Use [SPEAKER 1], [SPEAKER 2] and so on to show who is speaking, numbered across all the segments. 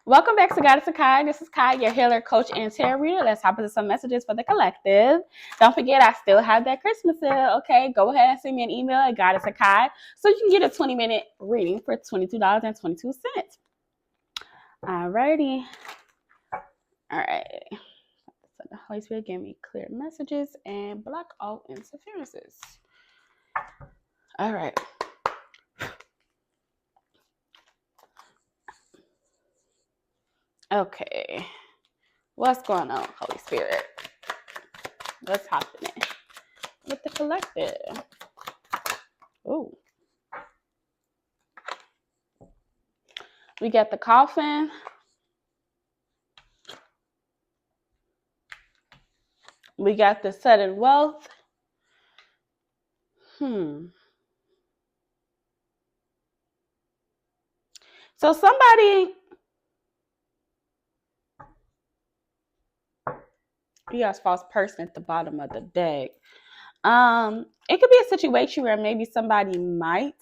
[SPEAKER 1] Welcome back to Guidance of Khi. This is Kai, your healer, coach, and tarot reader. Let's hop into some messages for the collective. Don't forget, I still have that Christmas sale. Okay, go ahead and send me an email at GuidanceofKhi so you can get a 20-minute reading for $22.22. Alrighty. All right. So the Holy Spirit gave me clear messages and block all interferences. All right. Okay. What's going on, Holy Spirit? What's happening with the collective? Ooh. We got the coffin. We got the sudden wealth. So somebody, you got false person at the bottom of the deck. It could be a situation where maybe somebody might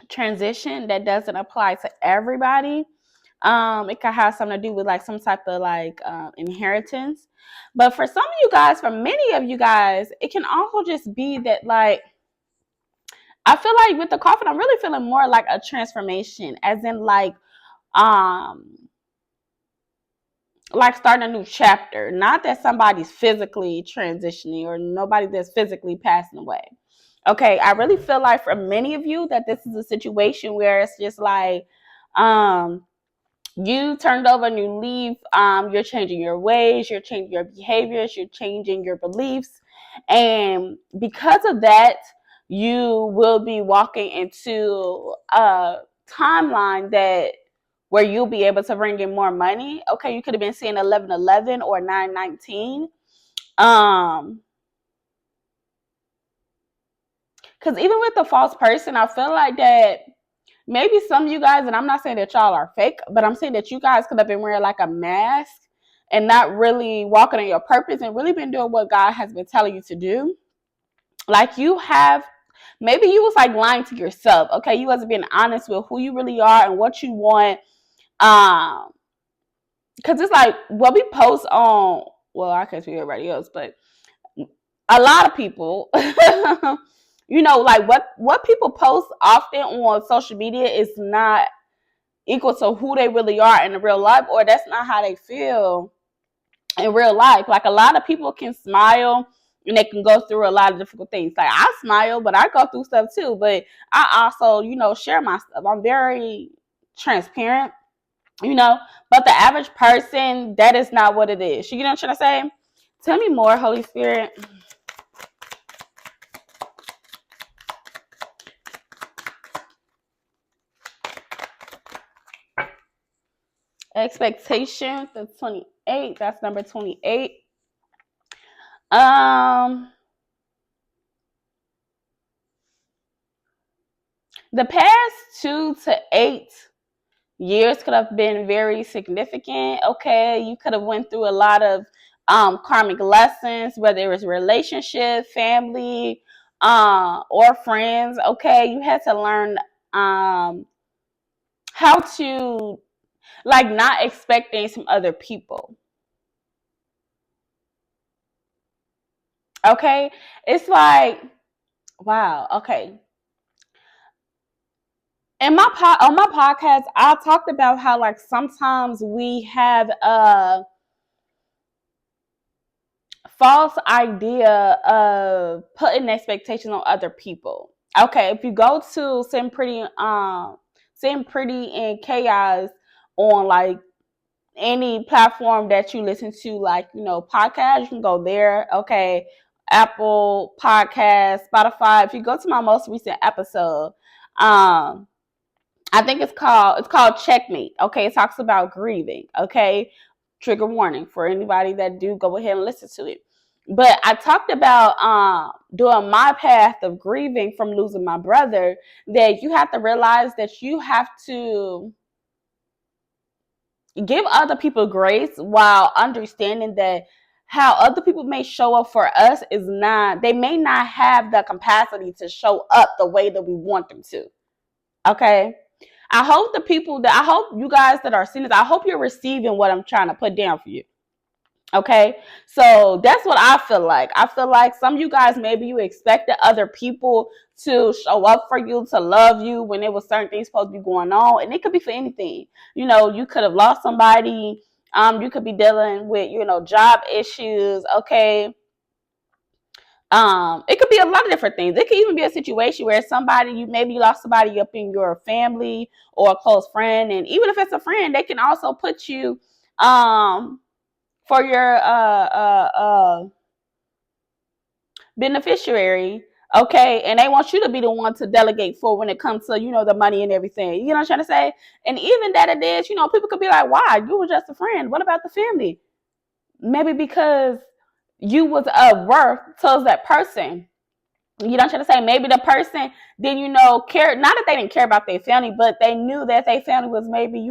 [SPEAKER 1] transition. That doesn't apply to everybody. It could have something to do with like some type of like inheritance. But for some of you guys, for many of you guys, it can also just be that like, I feel like with the coffin, I'm really feeling more like a transformation, as in like starting a new chapter. Not that somebody's physically transitioning or nobody that's physically passing away. Okay, I really feel like for many of you that this is a situation where it's just like you turned over a new leaf. You're changing your ways, you're changing your behaviors, you're changing your beliefs, and because of that, you will be walking into a timeline that where you'll be able to bring in more money. Okay, you could have been seeing 1111 or 919. Because even with the false person, I feel like that maybe some of you guys, and I'm not saying that y'all are fake, but I'm saying that you guys could have been wearing like a mask and not really walking in your purpose and really been doing what God has been telling you to do. Like you have, maybe you was like lying to yourself. Okay, you wasn't being honest with who you really are and what you want. Because it's like what we post on, well, I can't speak everybody else, but a lot of people, you know, like what people post often on social media is not equal to who they really are in real life, or that's not how they feel in real life. Like a lot of people can smile and they can go through a lot of difficult things. Like I smile, but I go through stuff too. But I also, you know, share my stuff. I'm very transparent, you know, but the average person, that is not what it is. You know what I'm trying to say? Tell me more, Holy Spirit. Expectation, the 28, that's number 28. The past 2 to 8 years could have been very significant. Okay, you could have went through a lot of karmic lessons, whether it was relationship, family, or friends. Okay, you had to learn how to like not expect things from other people. Okay, it's like, wow. Okay, on my podcast, I talked about how like sometimes we have a false idea of putting expectations on other people. Okay, if you go to Send Pretty and Chaos on like any platform that you listen to, like, you know, podcast, you can go there. Okay, Apple Podcast, Spotify. If you go to my most recent episode, I think it's called Checkmate. Okay, it talks about grieving. Okay, trigger warning for anybody that do go ahead and listen to it. But I talked about doing my path of grieving from losing my brother, that you have to realize that you have to give other people grace while understanding that how other people may show up for us is not, they may not have the capacity to show up the way that we want them to. Okay. I hope you guys that are seeing this, I hope you're receiving what I'm trying to put down for you. Okay, so that's what I feel like. I feel like some of you guys, maybe you expected other people to show up for you, to love you when there was certain things supposed to be going on, and it could be for anything. You could have lost somebody. You could be dealing with, job issues. Okay. It could be a lot of different things. It could even be a situation where you lost somebody up in your family or a close friend, and even if it's a friend, they can also put you, for your beneficiary, okay, and they want you to be the one to delegate for when it comes to the money and everything. You know what I'm trying to say? And even that it is, people could be like, why? You were just a friend. What about the family? Maybe because you was of worth towards that person. You know what I'm trying to say? Maybe the person didn't, care. Not that they didn't care about their family, but they knew that their family was maybe,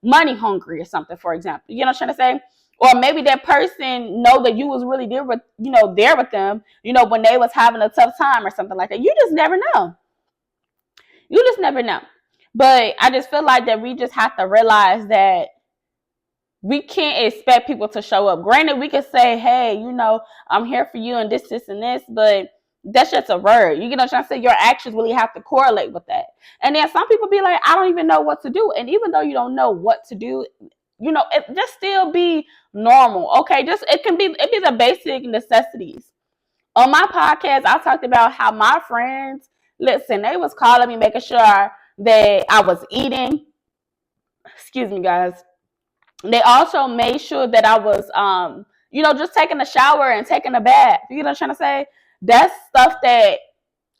[SPEAKER 1] money hungry or something, for example. You know what I'm trying to say? Or maybe that person know that you was really there with, there with them, when they was having a tough time or something like that. You just never know. You just never know. But I just feel like that we just have to realize that we can't expect people to show up. Granted, we could say, hey, I'm here for you and this, and this, but that's just a word. You get what I'm trying to say? Your actions really have to correlate with that. And then some people be like, I don't even know what to do. And even though you don't know what to do, it just still be normal. Okay, it be the basic necessities. On my podcast, I talked about how my friends, listen, they was calling me, making sure that I was eating. Excuse me, guys. They also made sure that I was, just taking a shower and taking a bath. You know what I'm trying to say? That's stuff that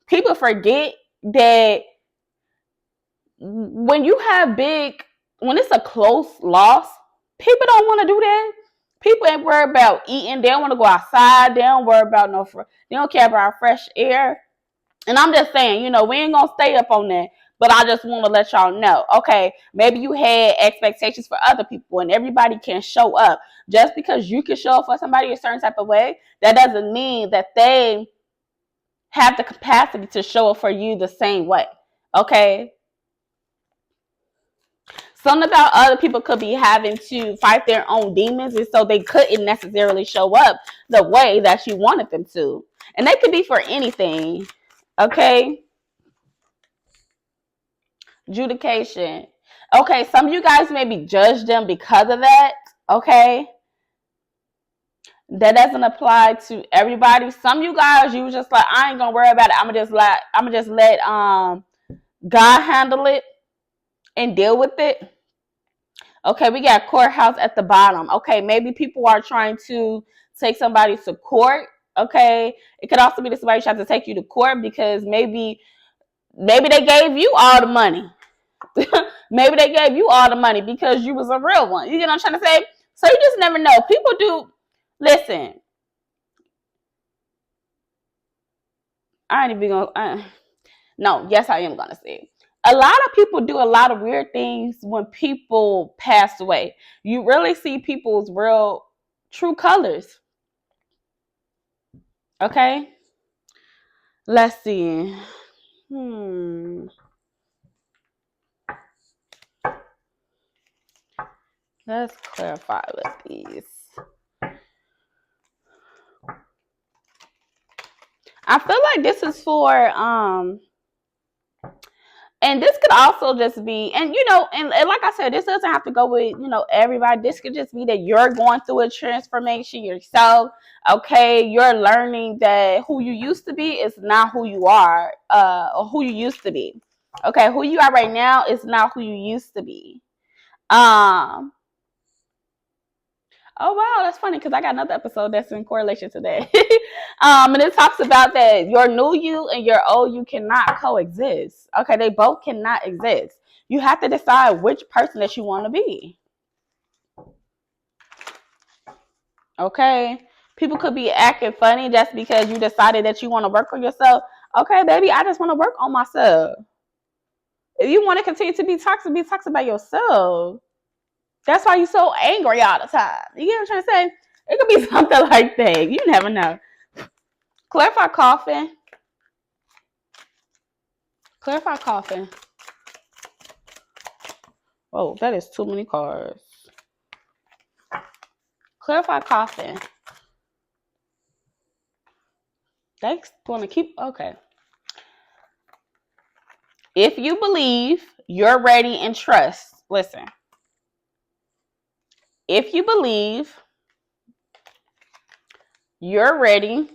[SPEAKER 1] people forget, that when it's a close loss, people don't want to do that. People ain't worried about eating. They don't want to go outside. They don't worry about they don't care about fresh air. And I'm just saying, we ain't going to stay up on that. But I just want to let y'all know, okay, maybe you had expectations for other people and everybody can show up. Just because you can show up for somebody a certain type of way, that doesn't mean that they have the capacity to show up for you the same way, okay? Something about other people could be having to fight their own demons, and so they couldn't necessarily show up the way that you wanted them to. And they could be for anything, okay? Adjudication. Okay, some of you guys maybe judge them because of that, okay? That doesn't apply to everybody. Some of you guys, you just like, I ain't gonna worry about it. I'm gonna just let God handle it and deal with it. Okay, we got courthouse at the bottom. Okay, maybe people are trying to take somebody to court. Okay, it could also be that somebody trying to take you to court because maybe they gave you all the money. Maybe they gave you all the money because you was a real one. You get what I'm trying to say? So you just never know. People do. Listen, I ain't even gonna. No, yes, I am gonna say it. A lot of people do a lot of weird things when people pass away. You really see people's real, true colors. Okay, let's see. Let's clarify with these. I feel like this is for and this could also just be, and like I said, this doesn't have to go with everybody. This could just be that you're going through a transformation yourself. Okay, you're learning that who you used to be is not who you are, or who you used to be. Okay, who you are right now is not who you used to be. Oh wow, that's funny because I got another episode that's in correlation to that. And it talks about that your new you and your old you cannot coexist. Okay, they both cannot exist. You have to decide which person that you want to be. Okay, people could be acting funny just because you decided that you want to work on yourself. Okay, baby, I just want to work on myself. If you want to continue to be toxic by yourself. That's why you're so angry all the time. You get what I'm trying to say? It could be something like that. You never know. Clarify coughing. Clarify coughing. Oh, that is too many cards. Clarify coffin. They want to keep, okay. If you believe, you're ready and trust. Listen. If you believe, you're ready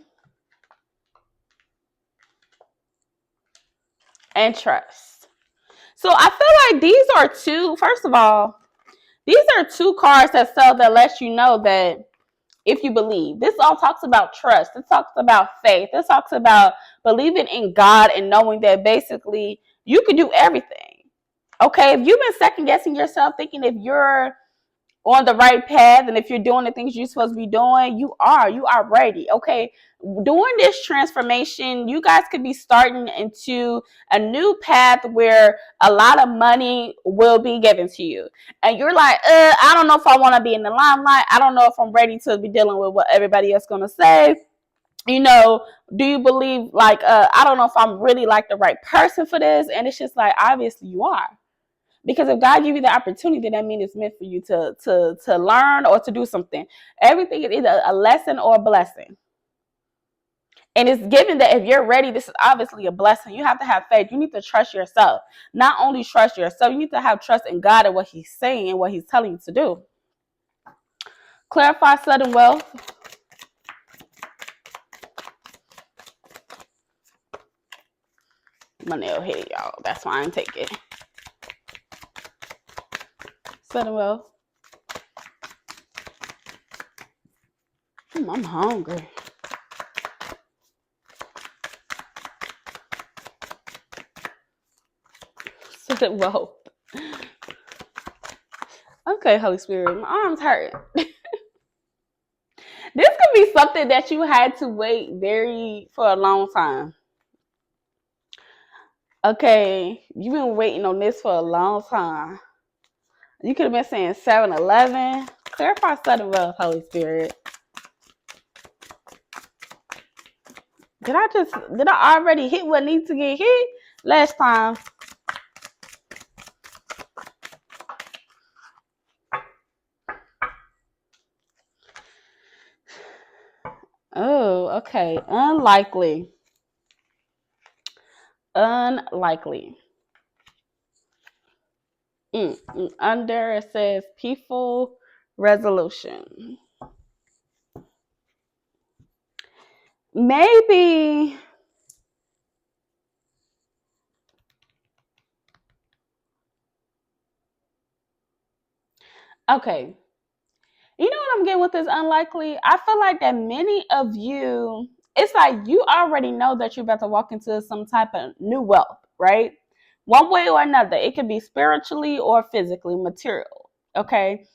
[SPEAKER 1] and trust. So I feel like these are two, first of all, these are two cards that lets you know that if you believe. This all talks about trust. This talks about faith. This talks about believing in God and knowing that basically you can do everything. Okay, if you've been second guessing yourself, thinking if you're on the right path and if you're doing the things you're supposed to be doing, you are ready. Okay, during this transformation, you guys could be starting into a new path where a lot of money will be given to you, and you're like, I don't know if I want to be in the limelight. I don't know if I'm ready to be dealing with what everybody else gonna say. You know, do you believe, like, I don't know if I'm really like the right person for this? And it's just like, obviously you are. Because if God give you the opportunity, that means it's meant for you to learn or to do something. Everything is either a lesson or a blessing. And it's given that if you're ready, this is obviously a blessing. You have to have faith. You need to trust yourself. Not only trust yourself, you need to have trust in God and what He's saying and what He's telling you to do. Clarify sudden wealth. Money over here, y'all. That's why I'm taking sudden wealth. I'm hungry. Sudden wealth. Okay, Holy Spirit, my arms hurt. This could be something that you had to wait for a long time. Okay, you've been waiting on this for a long time. You could have been saying 7-Eleven. Clarify sudden wealth, Holy Spirit. Did I already hit what needs to get hit last time? Oh, okay. Unlikely. Under it says peaceful resolution. Maybe okay. You know what I'm getting with this unlikely? I feel like that many of you, it's like you already know that you're about to walk into some type of new wealth, right? One way or another. It could be spiritually or physically, material. Okay.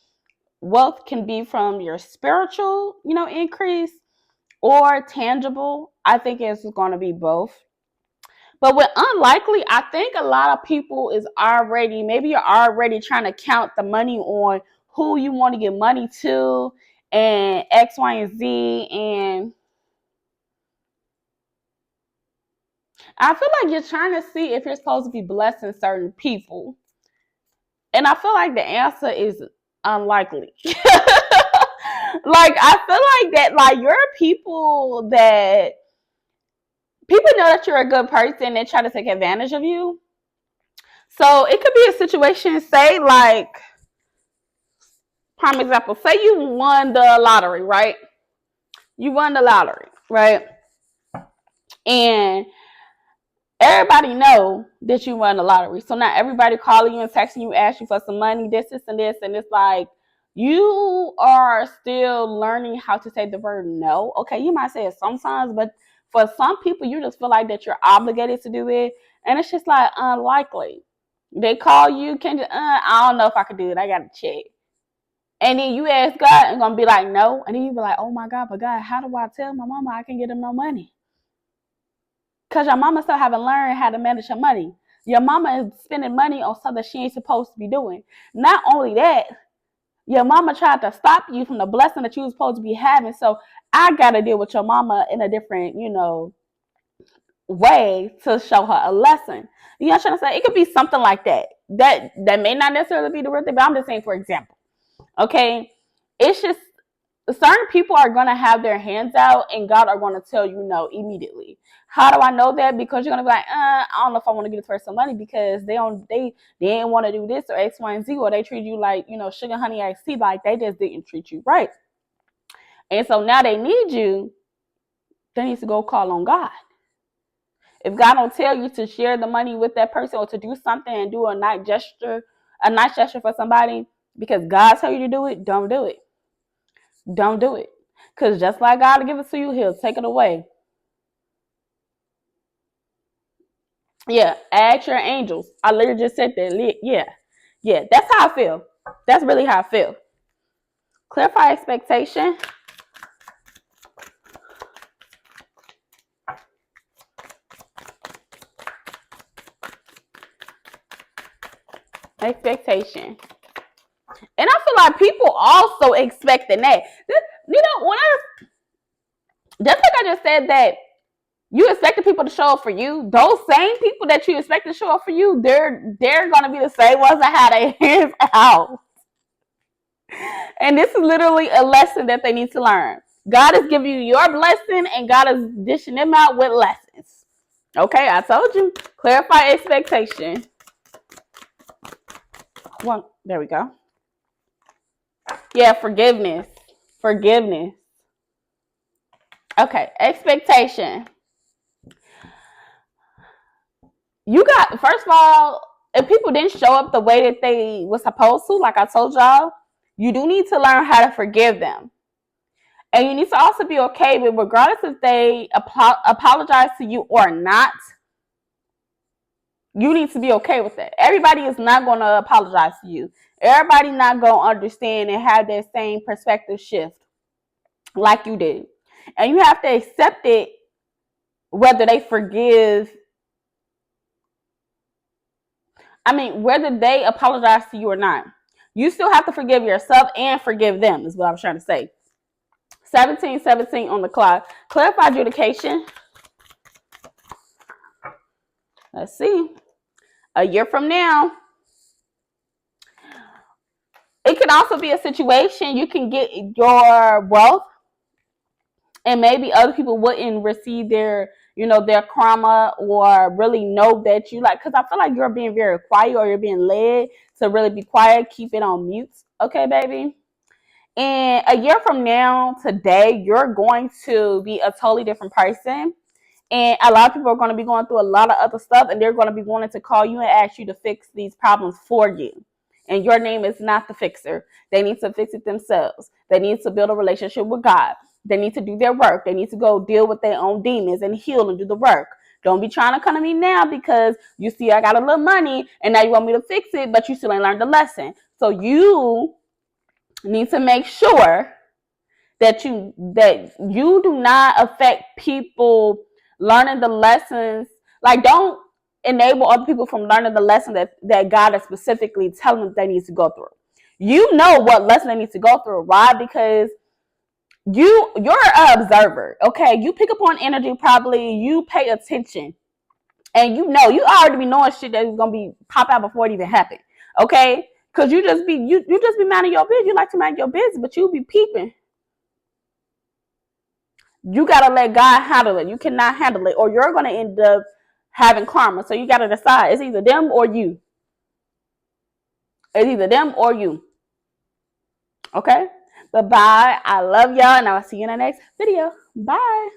[SPEAKER 1] Wealth can be from your spiritual, increase or tangible. I think it's going to be both. But with unlikely, I think a lot of people maybe you're already trying to count the money on who you want to give money to and X, Y, and Z. And I feel like you're trying to see if you're supposed to be blessing certain people. And I feel like the answer is unlikely. Like, I feel like that, like, you're people know that you're a good person and try to take advantage of you. So it could be a situation, say, like, prime example, say you won the lottery, right? You won the lottery, right? And everybody know that you won the lottery. So now everybody calling you and texting you, asking you for some money, this, and this. And it's like, you are still learning how to say the word no. Okay, you might say it sometimes, but for some people, you just feel like that you're obligated to do it. And it's just like unlikely. They call you, I don't know if I could do it. I got to check. And then you ask God and gonna be like, no. And then you be like, oh my God, but God, how do I tell my mama I can get him no money? Because your mama still haven't learned how to manage her money. Your mama is spending money on something she ain't supposed to be doing. Not only that, your mama tried to stop you from the blessing that you was supposed to be having. So I gotta deal with your mama in a different, way to show her a lesson. You know what I'm trying to say? It could be something like that. that may not necessarily be the real thing, but I'm just saying for example. Okay, it's just certain people are going to have their hands out and God are going to tell you no immediately. How do I know that? Because you're going to be like, I don't know if I want to give this person some money because they didn't want to do this or X, Y, and Z, or they treat you like, sugar, honey, iced tea, like they just didn't treat you right. And so now they need you. They need to go call on God. If God don't tell you to share the money with that person or to do something and do a nice gesture for somebody because God tell you to do it, don't do it. Don't do it. Because just like God will give it to you, he'll take it away. Yeah, ask your angels. I literally just said that. Yeah, that's how I feel. That's really how I feel. Clarify expectation. Expectation. And I feel like people also expecting that. Just like I just said that you expected people to show up for you, those same people that you expect to show up for you, they're gonna be the same ones that had their hands out. And this is literally a lesson that they need to learn. God is giving you your blessing and God is dishing them out with lessons. Okay, I told you. Clarify expectation. Well, there we go. Yeah, forgiveness. Okay, expectation. You got, first of all, if people didn't show up the way that they were supposed to, like I told y'all, you do need to learn how to forgive them. And you need to also be okay with, regardless if they apologize to you or not, you need to be okay with that. Everybody is not going to apologize to you. Everybody not going to understand and have that same perspective shift like you did. And you have to accept it whether they forgive. Whether they apologize to you or not. You still have to forgive yourself and forgive them is what I was trying to say. 17:17 on the clock. Clarify adjudication. Let's see. A year from now, it can also be a situation you can get your wealth and maybe other people wouldn't receive their karma or really know that you because I feel like you're being very quiet or you're being led to really be quiet, keep it on mute. Okay, baby? And a year from now, today, you're going to be a totally different person. And a lot of people are going to be going through a lot of other stuff, and they're going to be wanting to call you and ask you to fix these problems for you. And your name is not the fixer. They need to fix it themselves. They need to build a relationship with God. They need to do their work. They need to go deal with their own demons and heal and do the work. Don't be trying to come to me now because you see I got a little money and now you want me to fix it, but you still ain't learned the lesson. So you need to make sure that you do not affect people learning the lessons. Like, don't enable other people from learning the lesson that God is specifically telling them they need to go through. You know what lesson they need to go through. Why? Because you're an observer. Okay, you pick up on energy. Probably you pay attention, and you already be knowing shit that is gonna be pop out before it even happened. Okay, because you just be minding your business. You like to mind your business, but you be peeping. You got to let God handle it. You cannot handle it, or you're going to end up having karma. So you got to decide. It's either them or you. It's either them or you. Okay? Bye-bye. I love y'all, and I'll see you in the next video. Bye.